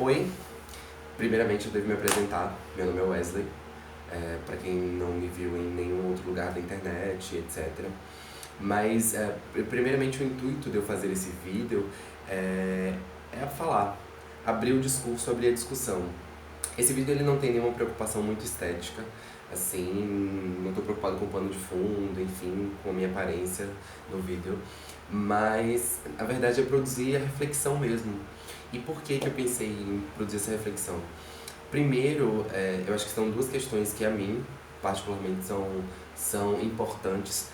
Oi, primeiramente eu devo me apresentar, meu nome é Wesley, para quem não me viu em nenhum outro lugar da internet, etc. Mas, primeiramente o intuito de eu fazer esse vídeo é falar, abrir o discurso, abrir a discussão. Esse vídeo ele não tem nenhuma preocupação muito estética, assim, não estou preocupado com o pano de fundo, enfim, com a minha aparência no vídeo, mas a verdade é produzir a reflexão mesmo. E por que eu pensei em produzir essa reflexão? Primeiro, eu acho que são duas questões que a mim, particularmente, são importantes,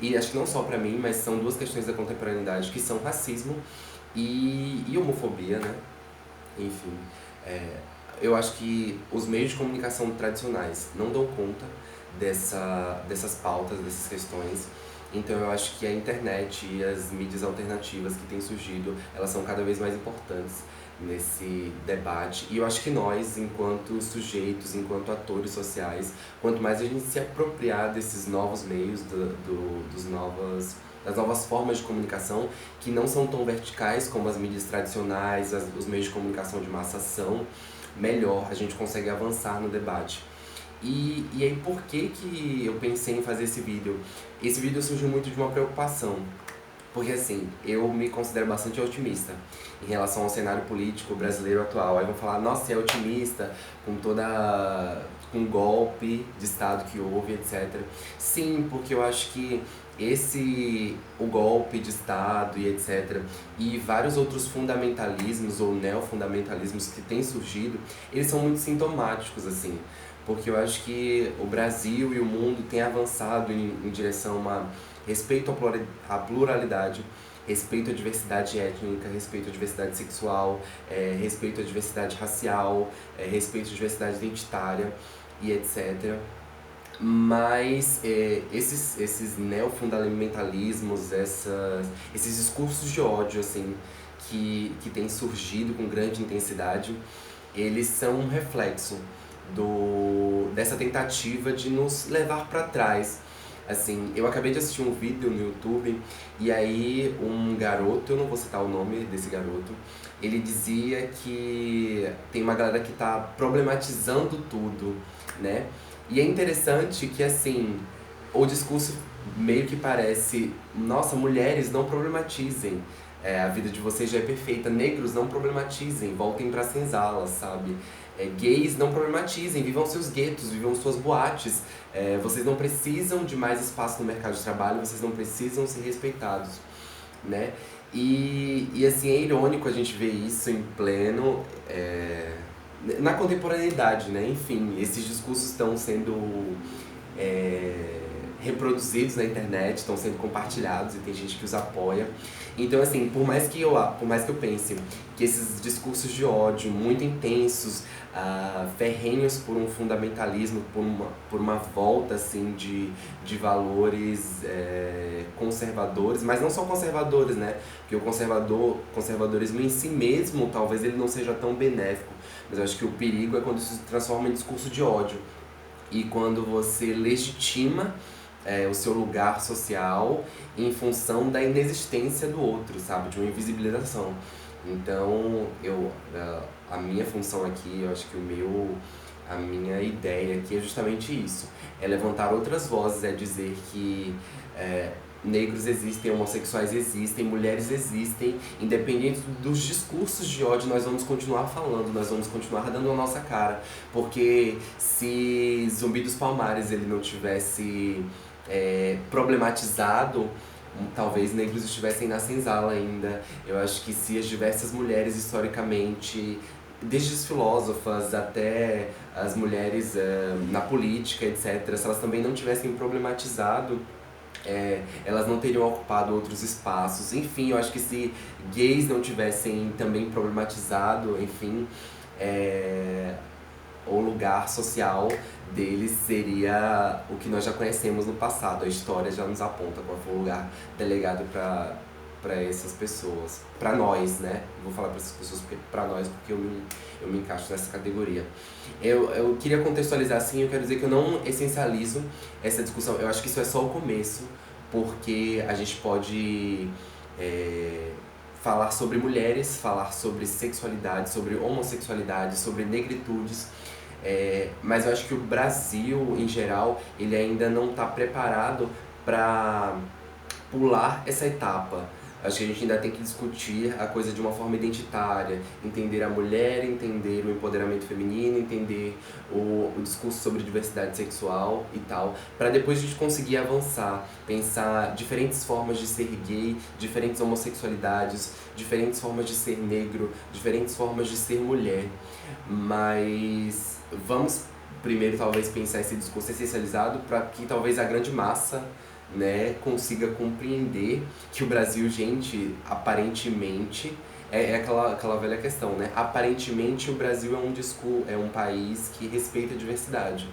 e acho que não só pra mim, mas são duas questões da contemporaneidade, que são racismo e homofobia, né? Enfim, é, eu acho que os meios de comunicação tradicionais não dão conta dessas pautas, dessas questões. Então eu acho que a internet e as mídias alternativas que têm surgido, elas são cada vez mais importantes nesse debate. E eu acho que nós, enquanto sujeitos, enquanto atores sociais, quanto mais a gente se apropriar desses novos meios, das novas formas de comunicação, que não são tão verticais como as mídias tradicionais, os meios de comunicação de massa são, melhor a gente consegue avançar no debate. E aí, por que eu pensei em fazer esse vídeo? Esse vídeo surgiu muito de uma preocupação, porque assim, eu me considero bastante otimista em relação ao cenário político brasileiro atual. Aí vão falar, nossa, você é otimista com o golpe de Estado que houve, etc. Sim, porque eu acho que o golpe de Estado e etc. e vários outros fundamentalismos ou neofundamentalismos que têm surgido, eles são muito sintomáticos, assim. Porque eu acho que o Brasil e o mundo têm avançado em direção a respeito à pluralidade, respeito à diversidade étnica, respeito à diversidade sexual, respeito à diversidade racial, respeito à diversidade identitária e etc. Mas esses neofundamentalismos, esses discursos de ódio assim, que têm surgido com grande intensidade, eles são um reflexo dessa tentativa de nos levar para trás. Assim, eu acabei de assistir um vídeo no YouTube e aí um garoto, eu não vou citar o nome desse garoto, ele dizia que tem uma galera que tá problematizando tudo, né? E é interessante que, assim, o discurso meio que parece, nossa, mulheres não problematizem, a vida de vocês já é perfeita, negros não problematizem, voltem pra senzalas, sabe? Gays não problematizem, vivam seus guetos, vivam suas boates, vocês não precisam de mais espaço no mercado de trabalho, vocês não precisam ser respeitados, né? E assim, é irônico a gente ver isso em pleno, na contemporaneidade, né? Enfim, esses discursos estão sendo reproduzidos na internet, estão sendo compartilhados e tem gente que os apoia. Então, assim, por mais que eu pense que esses discursos de ódio muito intensos, ferrenhos por um fundamentalismo, por uma volta assim de valores conservadores, mas não só conservadores, né? Porque o conservadorismo em si mesmo, talvez ele não seja tão benéfico, mas eu acho que o perigo é quando isso se transforma em discurso de ódio e quando você legitima o seu lugar social em função da inexistência do outro, sabe? De uma invisibilização. Então, a minha função aqui, eu acho que a minha ideia aqui é justamente isso. É levantar outras vozes, é dizer que negros existem, homossexuais existem, mulheres existem, independente dos discursos de ódio, nós vamos continuar falando, nós vamos continuar dando a nossa cara, porque se Zumbi dos Palmares ele não tivesse problematizado, talvez negros estivessem na senzala ainda. Eu acho que se as diversas mulheres historicamente, desde as filósofas até as mulheres na política, etc., se elas também não tivessem problematizado, elas não teriam ocupado outros espaços. Enfim, eu acho que se gays não tivessem também problematizado, enfim, o lugar social deles seria o que nós já conhecemos no passado. A história já nos aponta qual foi o lugar delegado para essas pessoas. Para nós, né? Vou falar para essas pessoas para nós, porque eu me encaixo nessa categoria. Eu queria contextualizar assim, eu quero dizer que eu não essencializo essa discussão. Eu acho que isso é só o começo, porque a gente pode falar sobre mulheres, falar sobre sexualidade, sobre homossexualidade, sobre negritudes. Mas eu acho que o Brasil, em geral, ele ainda não está preparado para pular essa etapa. Acho que a gente ainda tem que discutir a coisa de uma forma identitária, entender a mulher, entender o empoderamento feminino, entender o discurso sobre diversidade sexual e tal, para depois a gente conseguir avançar, pensar diferentes formas de ser gay, diferentes homossexualidades, diferentes formas de ser negro, diferentes formas de ser mulher. Mas vamos primeiro talvez pensar esse discurso essencializado para que talvez a grande massa, né, consiga compreender que o Brasil, gente, aparentemente, é aquela velha questão, né? Aparentemente o Brasil é um país que respeita a diversidade.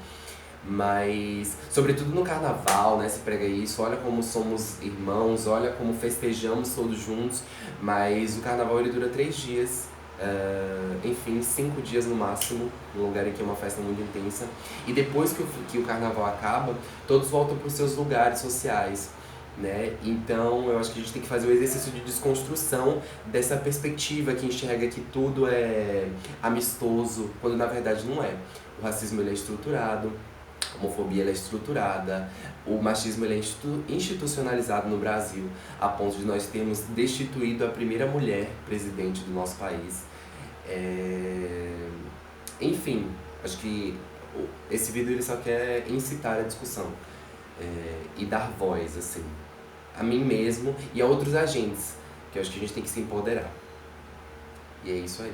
Mas, sobretudo no carnaval, né, se prega isso, olha como somos irmãos, olha como festejamos todos juntos, mas o carnaval ele dura 3 dias, enfim, 5 dias no máximo, num lugar em que é uma festa muito intensa. E depois que o carnaval acaba, todos voltam para os seus lugares sociais, né? Então eu acho que a gente tem que fazer o exercício de desconstrução dessa perspectiva que enxerga que tudo é amistoso, quando na verdade não é. O racismo ele é estruturado, a homofobia ela é estruturada, o machismo ele é institucionalizado no Brasil, a ponto de nós termos destituído a primeira mulher presidente do nosso país. Enfim, acho que esse vídeo ele só quer incitar a discussão, e dar voz, assim, a mim mesmo e a outros agentes, que eu acho que a gente tem que se empoderar. E é isso aí.